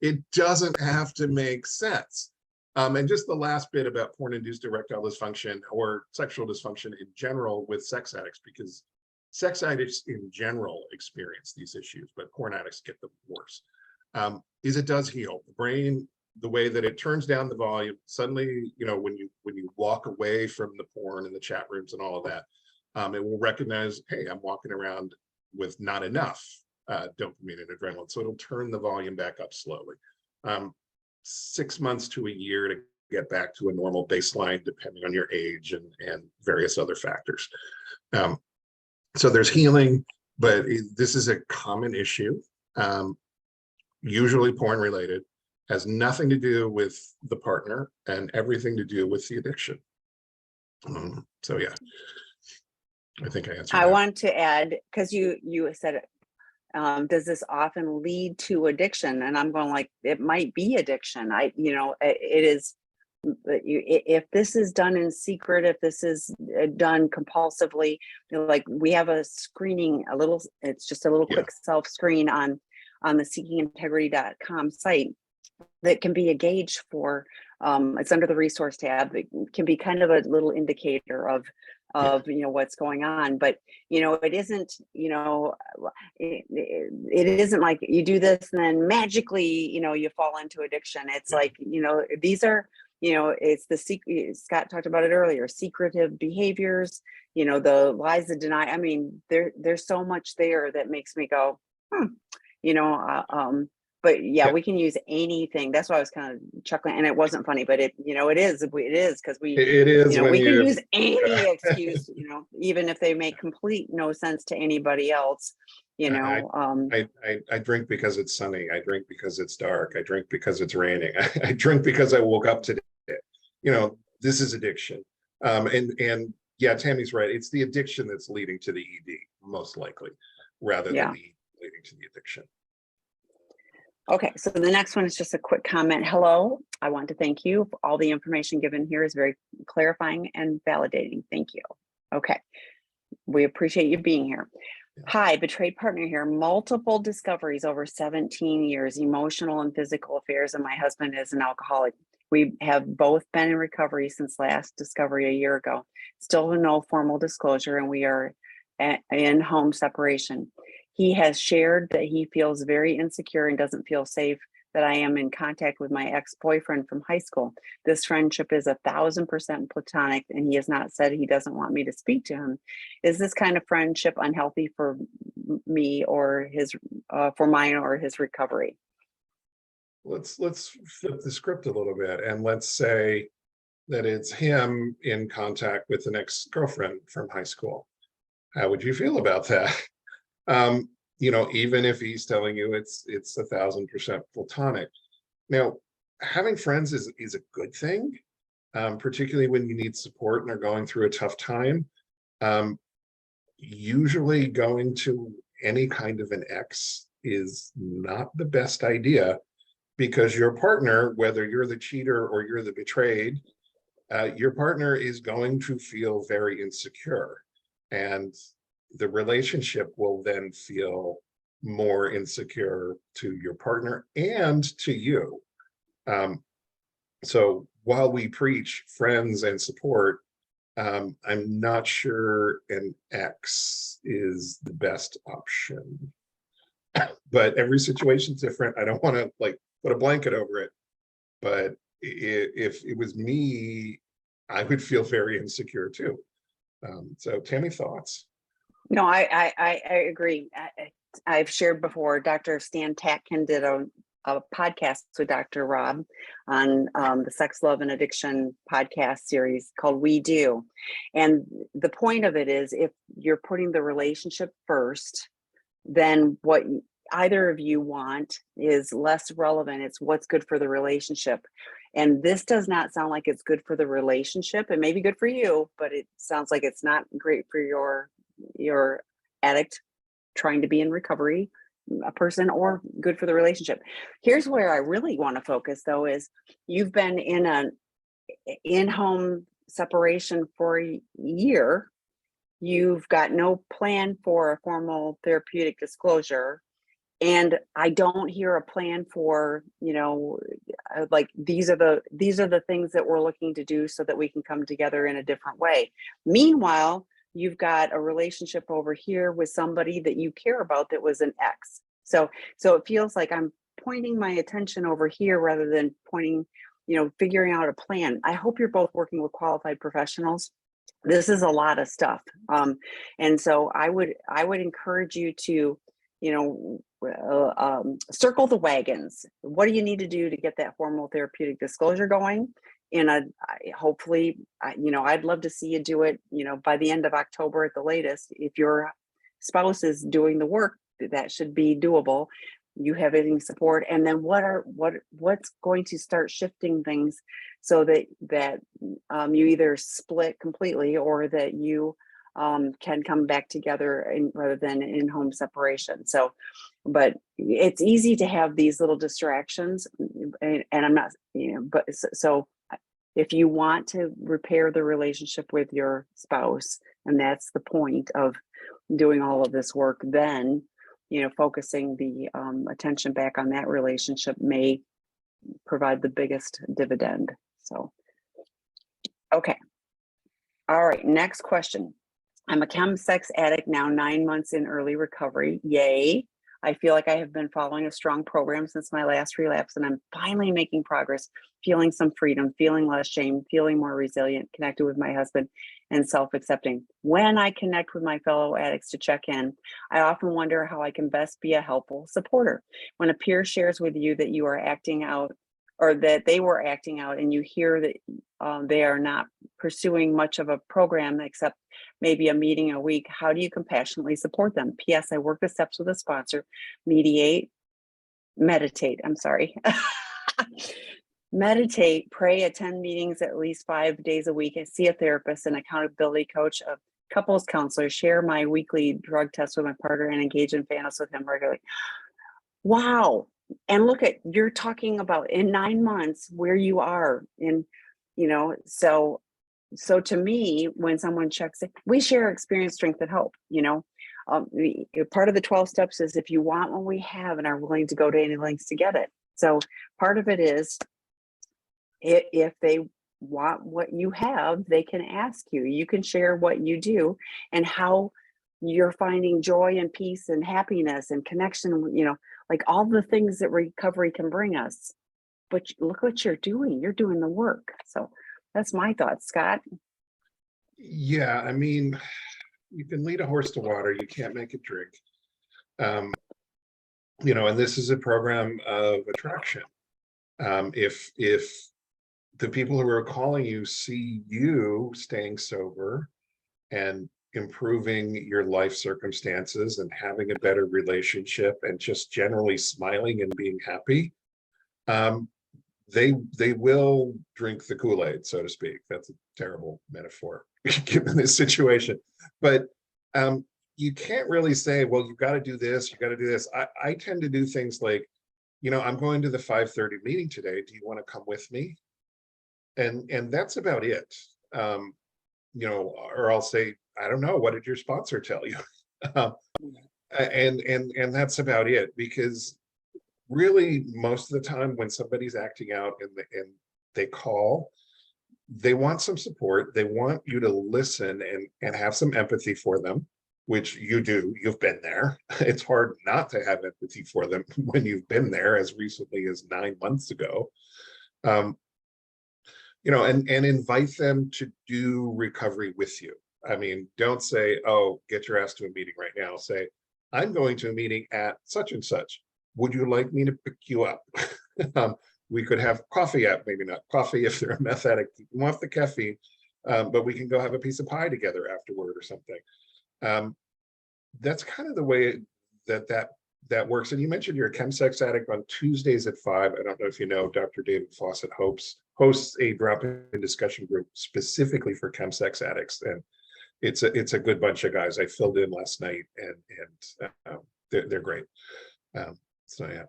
It doesn't have to make sense. And just the last bit about porn-induced erectile dysfunction or sexual dysfunction in general with sex addicts, because sex addicts in general experience these issues, but porn addicts get them worse, is it does heal. The brain, the way that it turns down the volume, suddenly, when you walk away from the porn and the chat rooms and all of that, it will recognize, hey, I'm walking around with not enough. dopamine and adrenaline. So it'll turn the volume back up slowly. 6 months to a year to get back to a normal baseline, depending on your age and various other factors. So there's healing, but this is a common issue, usually porn related, has nothing to do with the partner and everything to do with the addiction. So yeah, I think I answered I that. want to add, because you said it, does this often lead to addiction? And I'm going like, it might be addiction. It is, if this is done in secret, if this is done compulsively, like we have a screening, it's just a little quick self-screen on the seekingintegrity.com site that can be a gauge for, it's under the resource tab. It can be kind of a little indicator of what's going on, but it isn't, it isn't like you do this and then magically, you fall into addiction. It's like, these are, it's the secret. Scott talked about it earlier, secretive behaviors, the lies that deny. I mean, there's so much there that makes me go, but we can use anything. That's why I was kind of chuckling, and it wasn't funny, but it is because we can use any excuse, even if they make complete no sense to anybody else. I drink because it's sunny. I drink because it's dark. I drink because it's raining. I drink because I woke up today. This is addiction. And yeah, Tammy's right. It's the addiction that's leading to the ED, most likely, rather than the leading to the addiction. Okay, so the next one is just a quick comment. Hello, I want to thank you. All the information given here is very clarifying and validating. Thank you. Okay, we appreciate you being here. Hi, betrayed partner here. Multiple discoveries over 17 years, emotional and physical affairs, and my husband is an alcoholic. We have both been in recovery since last discovery a year ago. Still no formal disclosure, and we are in home separation. He has shared that he feels very insecure and doesn't feel safe that I am in contact with my ex-boyfriend from high school. This friendship is 1000% platonic, and he has not said he doesn't want me to speak to him. Is this kind of friendship unhealthy for me or for mine or his recovery? Let's flip the script a little bit, and let's say that it's him in contact with an ex-girlfriend from high school. How would you feel about that? Even if he's telling you it's 1000% platonic. Now, having friends is a good thing, particularly when you need support and are going through a tough time. Usually going to any kind of an ex is not the best idea, because your partner, whether you're the cheater or you're the betrayed, your partner is going to feel very insecure, and the relationship will then feel more insecure to your partner and to you. So while we preach friends and support, I'm not sure an ex is the best option. But every situation's different. I don't want to put a blanket over it. But if it was me, I would feel very insecure too. So Tammy, thoughts? No, I agree. I've shared before, Dr. Stan Tatkin did a podcast with Dr. Rob on the Sex, Love, and Addiction podcast series called We Do. And the point of it is, if you're putting the relationship first, then what either of you want is less relevant. It's what's good for the relationship. And this does not sound like it's good for the relationship. It may be good for you, but it sounds like it's not great for your addict trying to be in recovery, a person, or good for the relationship. Here's where I really want to focus, though, is you've been in an in-home separation for a year. You've got no plan for a formal therapeutic disclosure. And I don't hear a plan for, like these are the things that we're looking to do so that we can come together in a different way. Meanwhile, you've got a relationship over here with somebody that you care about that was an ex. So it feels like I'm pointing my attention over here rather than figuring out a plan. I hope you're both working with qualified professionals. This is a lot of stuff. And so I would encourage you to circle the wagons. What do you need to do to get that formal therapeutic disclosure going? And hopefully, I'd love to see you do it, by the end of October at the latest. If your spouse is doing the work, that should be doable. You have any support, and then what's going to start shifting things so that you either split completely or that you can come back together rather than in home separation. So, but it's easy to have these little distractions, and I'm not, but so if you want to repair the relationship with your spouse, and that's the point of doing all of this work, then focusing the attention back on that relationship may provide the biggest dividend. So, okay. All right, next question. I'm a chem sex addict now, 9 months in early recovery. Yay. I feel like I have been following a strong program since my last relapse, and I'm finally making progress, feeling some freedom, feeling less shame, feeling more resilient, connected with my husband, and self-accepting. When I connect with my fellow addicts to check in, I often wonder how I can best be a helpful supporter. When a peer shares with you that you are acting out, or that they were acting out, and you hear that they are not pursuing much of a program except maybe a meeting a week, how do you compassionately support them? P.S. I work the steps with a sponsor, meditate, pray, attend meetings at least 5 days a week, and see a therapist, an accountability coach, a couples counselor, share my weekly drug test with my partner, and engage in fantasy with him regularly. Wow. And look at, you're talking about in 9 months where you are in, so to me, when someone checks it, we share experience, strength, and hope. Part of the 12 steps is if you want what we have and are willing to go to any lengths to get it. So part of it is if they want what you have, they can ask you. You can share what you do and how you're finding joy and peace and happiness and connection, like all the things that recovery can bring us. But look what you're doing. You're doing the work. So that's my thoughts, Scott. Yeah, I mean, you can lead a horse to water. You can't make it drink. And this is a program of attraction. If the people who are calling you see you staying sober and improving your life circumstances and having a better relationship and just generally smiling and being happy, they will drink the Kool-Aid, so to speak. That's a terrible metaphor given this situation, but you can't really say, well, you've got to do this, you got to do this. I tend to do things like, I'm going to the 5:30 meeting today. Do you want to come with me? And that's about it. Or I'll say, I don't know, what did your sponsor tell you? And that's about it, because really most of the time when somebody's acting out and they call, they want some support. They want you to listen and have some empathy for them, which you do. You've been there. It's hard not to have empathy for them when you've been there as recently as 9 months ago. And invite them to do recovery with you. I mean, don't say, oh, get your ass to a meeting right now. Say, I'm going to a meeting at such and such. Would you like me to pick you up? We could have coffee at, maybe not coffee if they're a meth addict, you want the caffeine, but we can go have a piece of pie together afterward or something. That's kind of the way that works. And you mentioned you're a chemsex addict. On Tuesdays at 5. I don't know if you know, Dr. David Fawcett hosts a drop-in discussion group specifically for chemsex addicts, and it's a good bunch of guys. I filled in last night, and they're great. So yeah.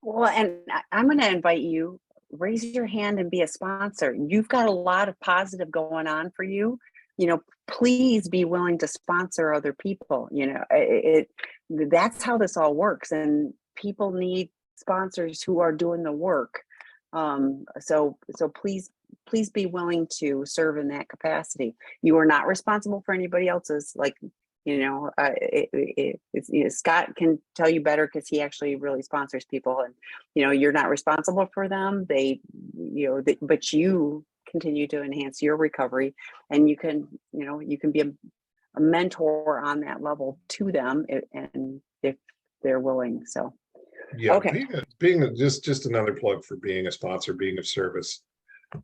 Well, and I'm going to invite you, raise your hand and be a sponsor. You've got a lot of positive going on for you. Please be willing to sponsor other people. That's how this all works, and people need sponsors who are doing the work. So please be willing to serve in that capacity. You are not responsible for anybody else's, Scott can tell you better because he actually really sponsors people, and you're not responsible for them. But you continue to enhance your recovery, and you can be a mentor on that level to them. And if they're willing. So, Yeah, okay. just another plug for being a sponsor, being of service.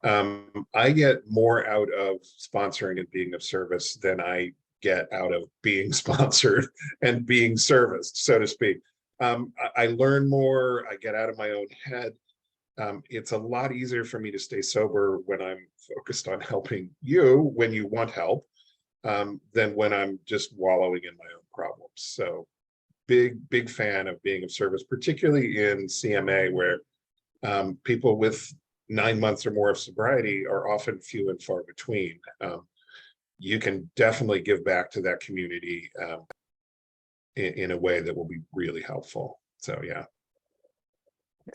I get more out of sponsoring and being of service than I get out of being sponsored and being serviced, so to speak. I learn more, I get out of my own head. It's a lot easier for me to stay sober when I'm focused on helping you when you want help, than when I'm just wallowing in my own problems. So big fan of being of service, particularly in CMA, where people with 9 months or more of sobriety are often few and far between. You can definitely give back to that community in a way that will be really helpful. So yeah.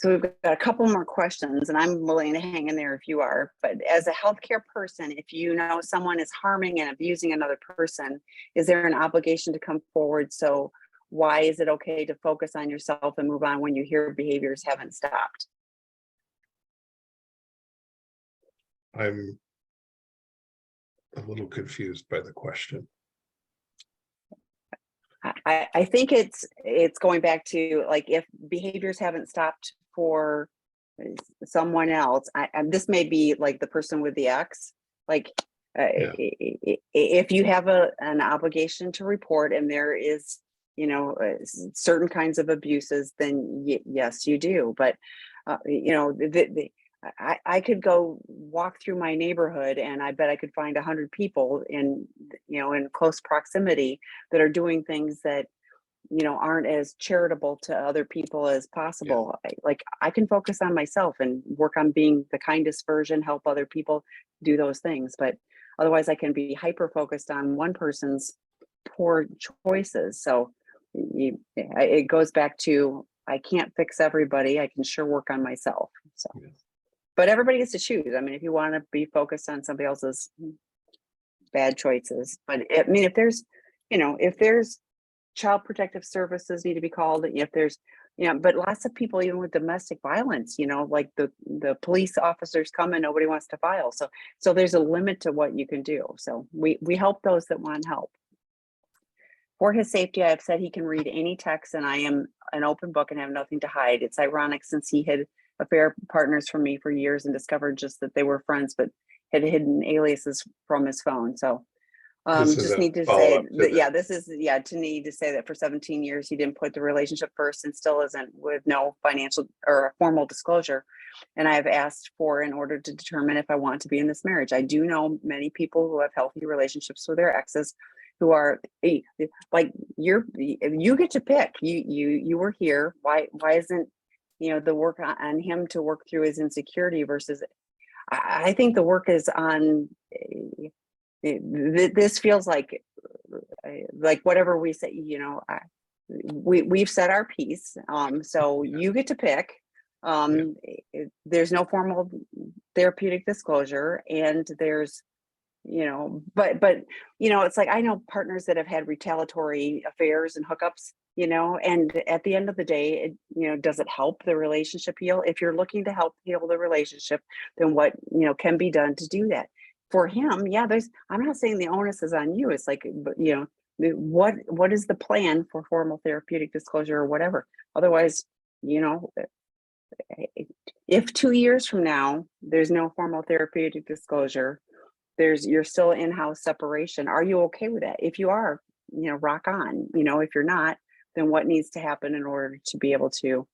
So we've got a couple more questions, and I'm willing to hang in there if you are. But as a healthcare person, if you know someone is harming and abusing another person, is there an obligation to come forward? So why is it okay to focus on yourself and move on when you hear behaviors haven't stopped? I'm a little confused by the question. I think it's going back to, like, if behaviors haven't stopped for someone else, and this may be like the person with the ex, like, Yeah. if you have an obligation to report and there is, certain kinds of abuses, then yes, you do. But I could go walk through my neighborhood and I bet I could find 100 people in close proximity that are doing things that aren't as charitable to other people as possible. I can focus on myself and work on being the kindest version, help other people do those things. But otherwise I can be hyper focused on one person's poor choices. So it goes back to, I can't fix everybody. I can sure work on myself. So, Yeah. but everybody gets to choose. I mean, if you want to be focused on somebody else's bad choices, but I mean, if there's child protective services need to be called, if there's, but lots of people, even with domestic violence, like the police officers come and nobody wants to file. So there's a limit to what you can do. So we help those that want help. For his safety, I have said he can read any text and I am an open book and have nothing to hide. It's ironic since he had affair partners from me for years and discovered just that they were friends, but had hidden aliases from his phone. So This is just a need to say follow-up to that, this is, to need to say that for 17 years, he didn't put the relationship first and still isn't, with no financial or formal disclosure. And I have asked for in order to determine if I want to be in this marriage. I do know many people who have healthy relationships with their exes who are like, you get to pick. You were here. Why isn't, the work on him to work through his insecurity versus, I think the work is on, this feels like whatever we say, we've said our piece. So you get to pick. There's no formal therapeutic disclosure, and there's, but it's like, I know partners that have had retaliatory affairs and hookups, and at the end of the day, does it help the relationship heal? If you're looking to help heal the relationship, then what, can be done to do that? For him, I'm not saying the onus is on you. It's like, what is the plan for formal therapeutic disclosure or whatever? Otherwise, if 2 years from now, there's no formal therapeutic disclosure, you're still in-house separation. Are you okay with that? If you are, rock on. If you're not, then what needs to happen in order to be able to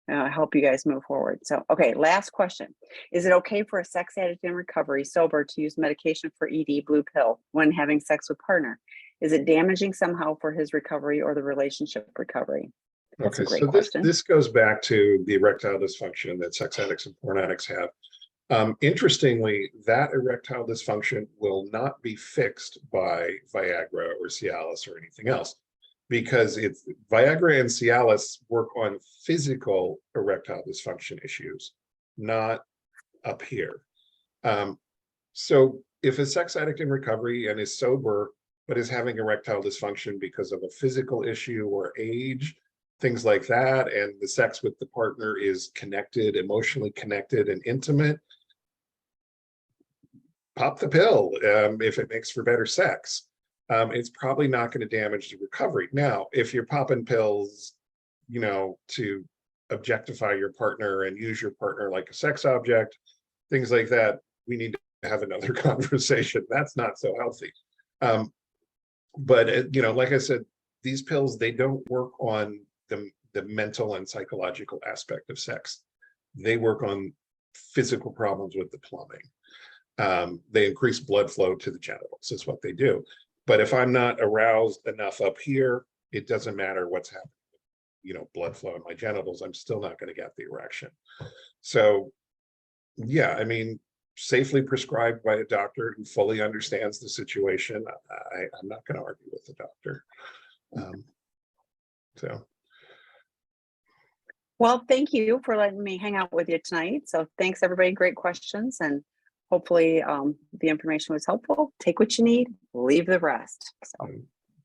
help you guys move forward? So, okay, last question. Is it okay for a sex addict in recovery, sober, to use medication for ED, blue pill, when having sex with partner? Is it damaging somehow for his recovery or the relationship recovery? That's a great question. This goes back to the erectile dysfunction that sex addicts and porn addicts have. Interestingly, that erectile dysfunction will not be fixed by Viagra or Cialis or anything else, because it's Viagra and Cialis work on physical erectile dysfunction issues, not up here. So if a sex addict in recovery and is sober, but is having erectile dysfunction because of a physical issue or age, things like that, and the sex with the partner is connected, emotionally connected and intimate, pop the pill if it makes for better sex. It's probably not going to damage the recovery. Now, if you're popping pills to objectify your partner and use your partner like a sex object, things like that, we need to have another conversation. That's not so healthy. But like I said, these pills, they don't work on the mental and psychological aspect of sex. They work on physical problems with the plumbing. They increase blood flow to the genitals, is what they do. But if I'm not aroused enough up here, it doesn't matter what's happening, blood flow in my genitals, I'm still not going to get the erection. So yeah, I mean, safely prescribed by a doctor who fully understands the situation. I'm not going to argue with the doctor. So. Well, thank you for letting me hang out with you tonight. So thanks everybody, great questions, and hopefully the information was helpful. Take what you need, leave the rest. So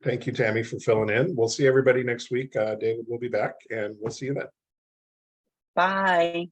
thank you, Tami, for filling in. We'll see everybody next week. David will be back, and we'll see you then. Bye.